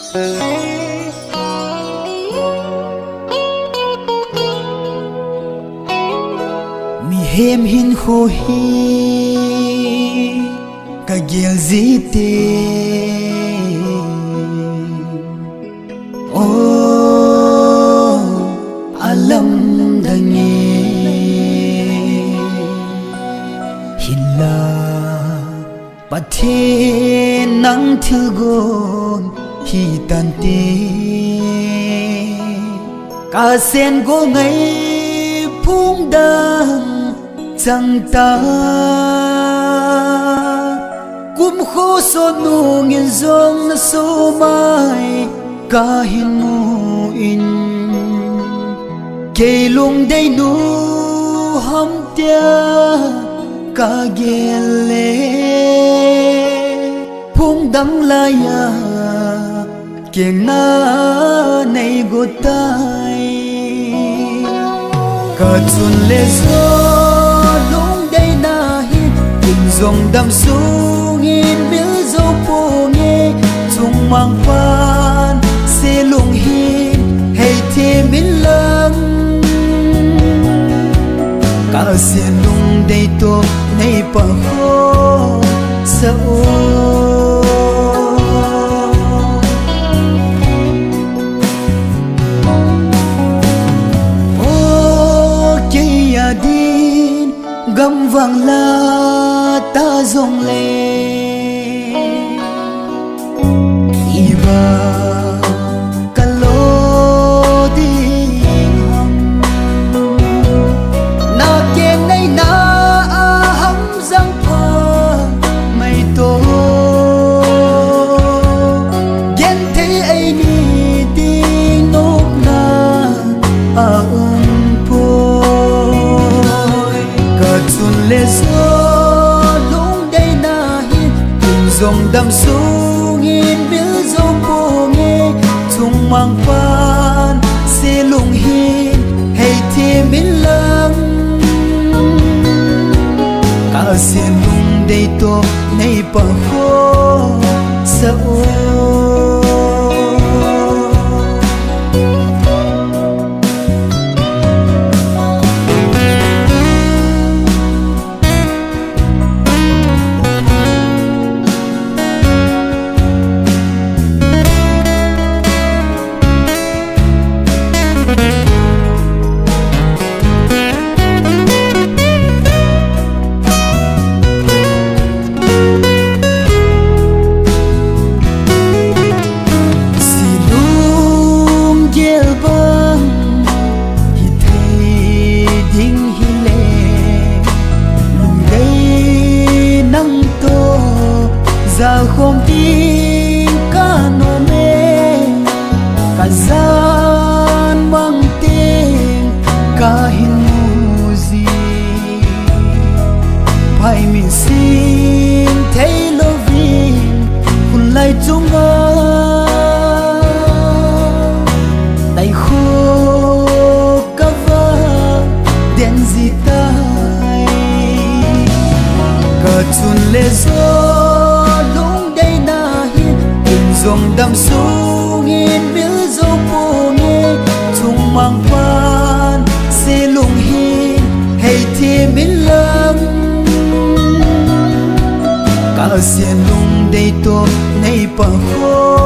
mi hem hin kho hi ka gel zite o alam dange hilla pathe nang thilgon hi tante ka sen go ngai phung dang chẳng ta kum kho so nu ngin zong na so mai ka hin mu in ke lung dei nu ham tia ka gele phung dang la ya ke na nei go tai ka chun le zo dòng đam sung in bil zo po nghe chung mang pan se lung hin hay thêm min lăng cả xiên lung đây to nay pa ho sa o kia din gam vang la ta dòng lên iba kalo ding hum na keng nay na hum zang pa mai to gen thế ai ni ding nốc na poi ka chun le zo dòng đam sung in bil zo po nghe chung mang pan se lung hin hay thêm min lăng cả xiên lung đây to nay pa ho sa giờ không tin cả nô mê cả gian mang tên cả hình mù gì phải mình xin thấy lô vin hùn lại chung tay khô cả vợ đèn gì tay cả chun lê gió dòng đam sung in bil zo po nghe chung mang pan se lung hin hay thêm min lăng cả xiên lung đây to nay pa ho